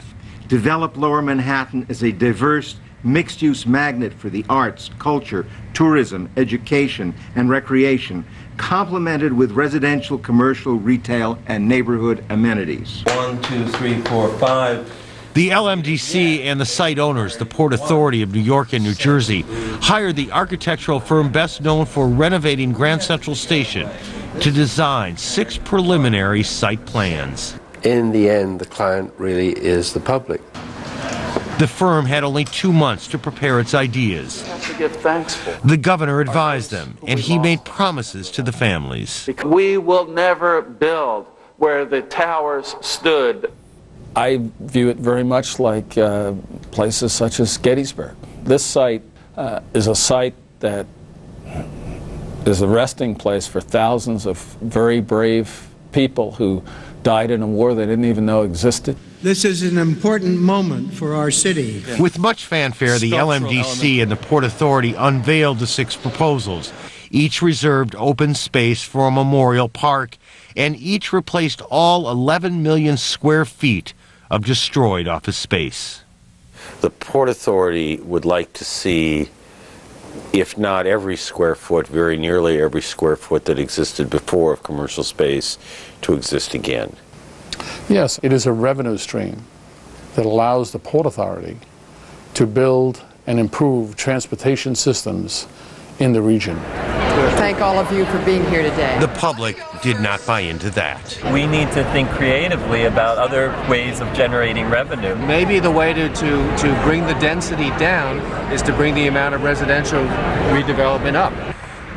Speaker 26: Develop Lower Manhattan as a diverse, mixed-use magnet for the arts, culture, tourism, education, and recreation, complemented with residential, commercial, retail, and neighborhood amenities.
Speaker 24: 1, 2, 3, 4, 5.
Speaker 6: The LMDC and the site owners, the Port Authority of New York and New Jersey, hired the architectural firm best known for renovating Grand Central Station to design 6 preliminary site plans.
Speaker 34: In the end, the client really is the public.
Speaker 6: The firm had only 2 months to prepare its ideas.
Speaker 26: To give thanks for.
Speaker 6: The governor advised them, and he made promises to the families.
Speaker 26: We will never build where the towers stood.
Speaker 18: I view it very much like places such as Gettysburg. This site is a site that is a resting place for thousands of very brave people who died in a war they didn't even know existed.
Speaker 5: This is an important moment for our city.
Speaker 6: With much fanfare, the LMDC and the Port Authority unveiled the 6 proposals. Each reserved open space for a memorial park, and each replaced all 11 million square feet of destroyed office space.
Speaker 24: The Port Authority would like to see, if not every square foot, very nearly every square foot that existed before of commercial space to exist again.
Speaker 20: Yes, it is a revenue stream that allows the Port Authority to build and improve transportation systems in the region.
Speaker 8: Thank all of you for being here today.
Speaker 6: The public did not buy into that.
Speaker 10: We need to think creatively about other ways of generating revenue.
Speaker 17: Maybe the way to bring the density down is to bring the amount of residential redevelopment up.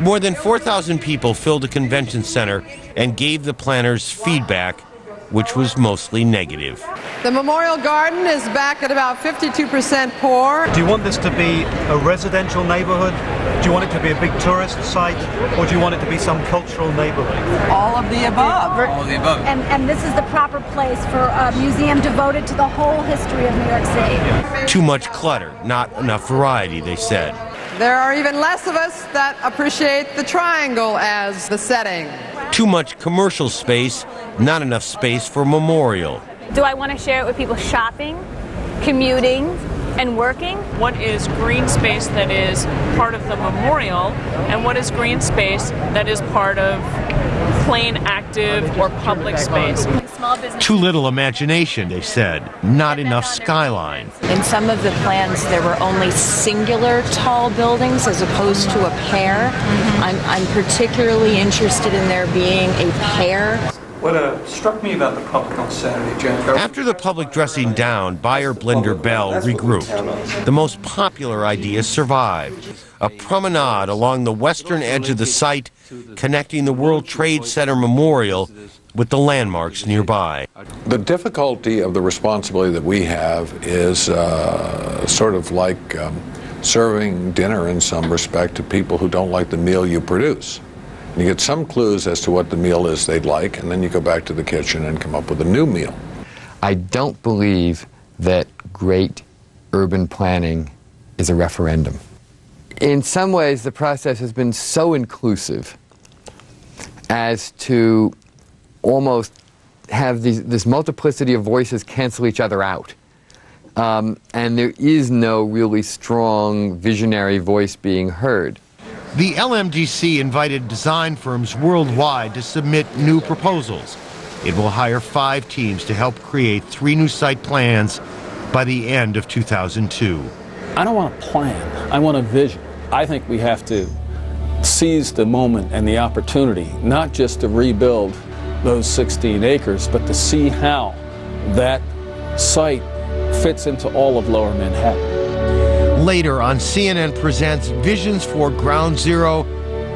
Speaker 6: More than 4,000 people filled the convention center and gave the planners feedback, which was mostly negative.
Speaker 8: The Memorial Garden is back at about 52% poor.
Speaker 21: Do you want this to be a residential neighborhood? Do you want it to be a big tourist site? Or do you want it to be some cultural neighborhood?
Speaker 8: All of the above.
Speaker 21: All of the above.
Speaker 22: And this is the proper place for a museum devoted to the whole history of New York City.
Speaker 6: Too much clutter, not enough variety, they said.
Speaker 8: There are even less of us that appreciate the triangle as the setting.
Speaker 6: Too much commercial space, not enough space for memorial.
Speaker 23: Do I want to share it with people shopping, commuting, and working?
Speaker 27: What is green space that is part of the memorial, and what is green space that is part of plain active or public space?
Speaker 6: Too little imagination, they said. Not enough skyline.
Speaker 28: In some of the plans, there were only singular tall buildings as opposed to a pair. I'm particularly interested in there being a pair.
Speaker 21: What struck me about the public on Saturday, Jen.
Speaker 6: After the public dressing down, buyer Blinder Bell regrouped. The most popular ideas survived. A promenade along the western edge of the site, connecting the World Trade Center Memorial with the landmarks nearby.
Speaker 20: The difficulty of the responsibility that we have is sort of like serving dinner in some respect to people who don't like the meal you produce. You get some clues as to what the meal is they'd like, and then you go back to the kitchen and come up with a new meal.
Speaker 2: I don't believe that great urban planning is a referendum. In some ways, the process has been so inclusive as to almost have this multiplicity of voices cancel each other out. And there is no really strong visionary voice being heard.
Speaker 6: The LMDC invited design firms worldwide to submit new proposals. It will hire 5 teams to help create 3 new site plans by the end of 2002.
Speaker 18: I don't want a plan. I want a vision. I think we have to seize the moment and the opportunity, not just to rebuild those 16 acres, but to see how that site fits into all of Lower Manhattan.
Speaker 6: Later on CNN Presents Visions for Ground Zero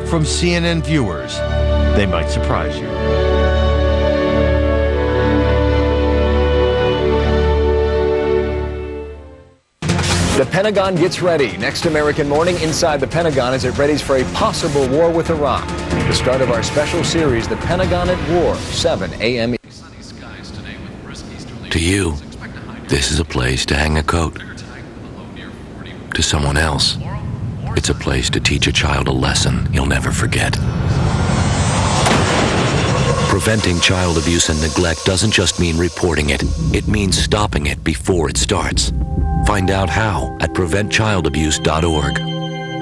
Speaker 6: from CNN viewers. They might surprise you.
Speaker 29: The Pentagon gets ready. Next American Morning, inside the Pentagon as it readies for a possible war with Iran. The start of our special series, The Pentagon at War, 7 a.m.
Speaker 30: To you, this is a place to hang a coat. To someone else, it's a place to teach a child a lesson he'll never forget. Preventing child abuse and neglect doesn't just mean reporting it. It means stopping it before it starts. Find out how at preventchildabuse.org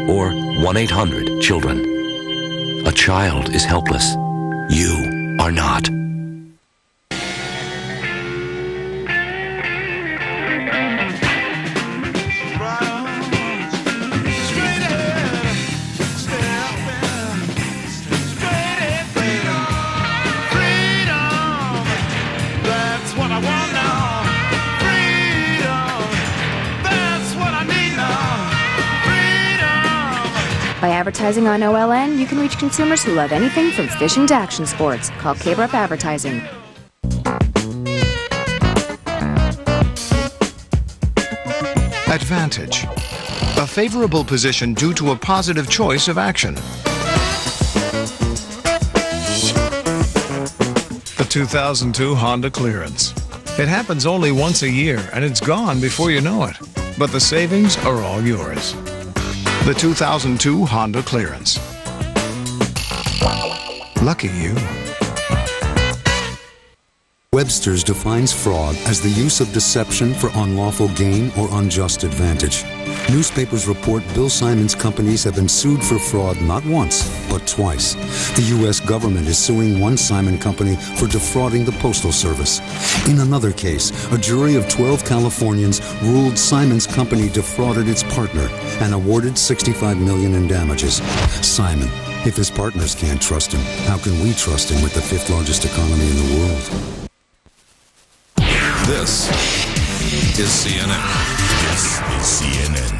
Speaker 30: or 1-800-CHILDREN. A child is helpless. You are not.
Speaker 31: By advertising on OLN, you can reach consumers who love anything from fishing to action sports. Call K-Brup Advertising.
Speaker 1: advantage. A favorable position due to a positive choice of action. The 2002 Honda Clearance. It happens only once a year, and it's gone before you know it. But the savings are all yours. The 2002 Honda Clearance. Lucky you.
Speaker 3: Webster's defines fraud as the use of deception for unlawful gain or unjust advantage. Newspapers report Bill Simon's companies have been sued for fraud not once, but twice. The U.S. government is suing one Simon company for defrauding the Postal Service. In another case, a jury of 12 Californians ruled Simon's company defrauded its partner and awarded $65 million in damages. Simon, if his partners can't trust him, how can we trust him with the fifth largest economy in the world?
Speaker 4: This is CNN. This is CNN.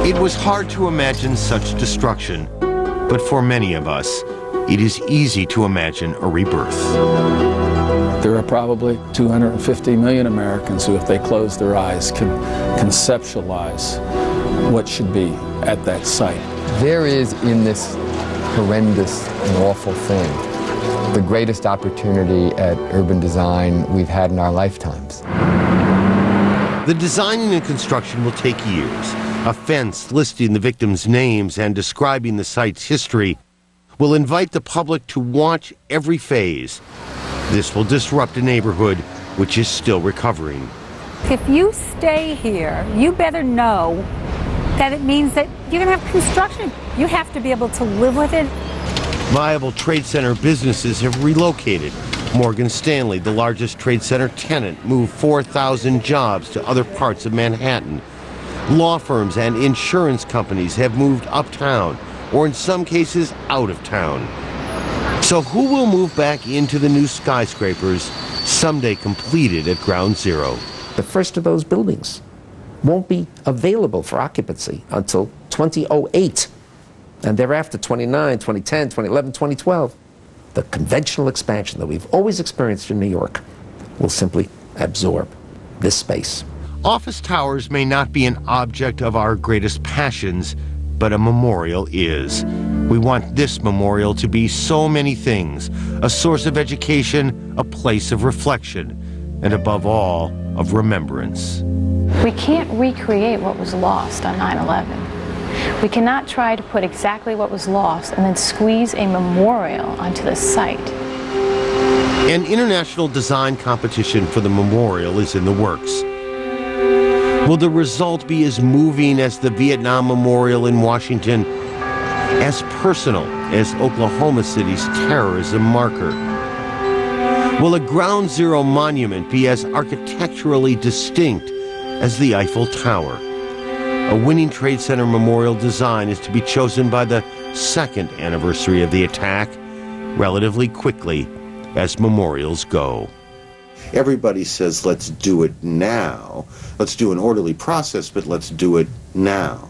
Speaker 6: It was hard to imagine such destruction, but for many of us, it is easy to imagine a rebirth.
Speaker 18: There are probably 250 million Americans who, if they close their eyes, can conceptualize what should be at that site.
Speaker 2: There is in this horrendous and awful thing the greatest opportunity at urban design we've had in our lifetimes.
Speaker 6: The designing and construction will take years. A fence listing the victims' names and describing the site's history will invite the public to watch every phase. This will disrupt a neighborhood which is still recovering.
Speaker 7: If you stay here, you better know that it means that you're going to have construction. You have to be able to live with it.
Speaker 6: Viable trade center businesses have relocated. Morgan Stanley, the largest trade center tenant, moved 4,000 jobs to other parts of Manhattan. Law firms and insurance companies have moved uptown, or in some cases out of town. So who will move back into the new skyscrapers someday completed at Ground Zero?
Speaker 9: The first of those buildings won't be available for occupancy until 2008, and thereafter 2009, 2010, 2011, 2012. The conventional expansion that we've always experienced in New York will simply absorb this space.
Speaker 6: Office towers may not be an object of our greatest passions, but a memorial is. We want this memorial to be so many things: a source of education, a place of reflection, and above all, of remembrance.
Speaker 11: We can't recreate what was lost on 9/11. We cannot try to put exactly what was lost and then squeeze a memorial onto the site.
Speaker 6: An international design competition for the memorial is in the works. Will the result be as moving as the Vietnam Memorial in Washington? As personal as Oklahoma City's terrorism marker? Will a Ground Zero monument be as architecturally distinct as the Eiffel Tower? A winning Trade Center memorial design is to be chosen by the second anniversary of the attack, relatively quickly, as memorials go.
Speaker 12: Everybody says, let's do it now. Let's do an orderly process, but let's do it now.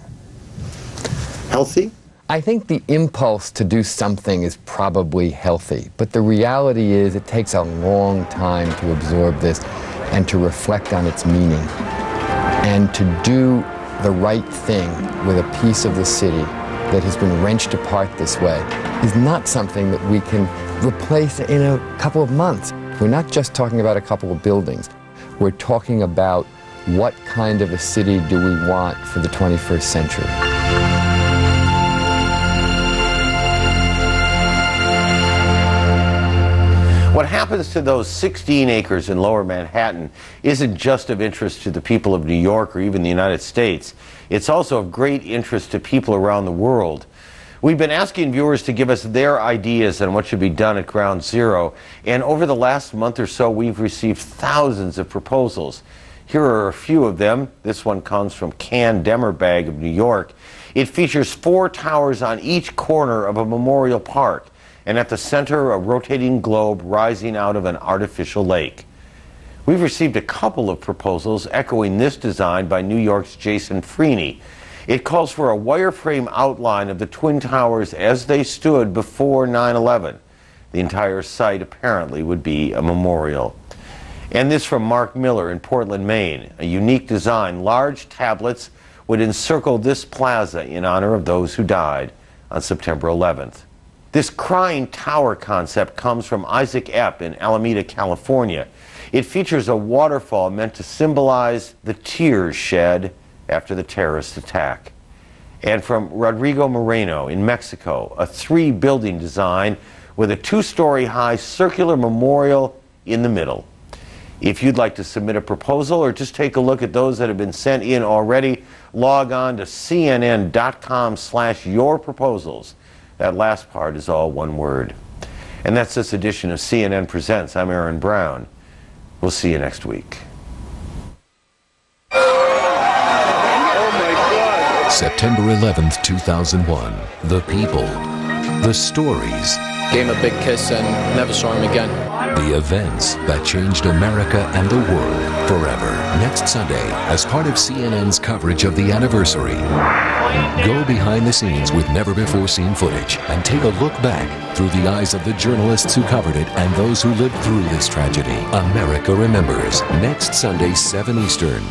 Speaker 12: Healthy?
Speaker 2: I think the impulse to do something is probably healthy, but the reality is it takes a long time to absorb this and to reflect on its meaning. And to do the right thing with a piece of the city that has been wrenched apart this way is not something that we can replace in a couple of months. We're not just talking about a couple of buildings. We're talking about what kind of a city do we want for the 21st century.
Speaker 6: What happens to those 16 acres in Lower Manhattan isn't just of interest to the people of New York or even the United States. It's also of great interest to people around the world. We've been asking viewers to give us their ideas on what should be done at Ground Zero, and over the last month or so we've received thousands of proposals. Here are a few of them. This one comes from Can Demmerbag of New York. It features 4 towers on each corner of a memorial park, and at the center a rotating globe rising out of an artificial lake. We've received a couple of proposals echoing this design by New York's Jason Freeney. It calls for a wireframe outline of the Twin Towers as they stood before 9/11. The entire site apparently would be a memorial. And this from Mark Miller in Portland, Maine. A unique design. Large tablets would encircle this plaza in honor of those who died on September 11th. This crying tower concept comes from Isaac Epp in Alameda, California. It features a waterfall meant to symbolize the tears shed after the terrorist attack. And from Rodrigo Moreno in Mexico, a 3-building design with a 2-story high circular memorial in the middle. If you'd like to submit a proposal or just take a look at those that have been sent in already, log on to cnn.com/yourproposals. That last part is all one word. And that's this edition of CNN Presents. I'm Aaron Brown. We'll see you next week.
Speaker 5: September 11th, 2001. The people. The stories.
Speaker 10: Gave him a big kiss and never saw him again.
Speaker 5: The events that changed America and the world forever. Next Sunday, as part of CNN's coverage of the anniversary. Go behind the scenes with never-before-seen footage and take a look back through the eyes of the journalists who covered it and those who lived through this tragedy. America Remembers. Next Sunday, 7 Eastern.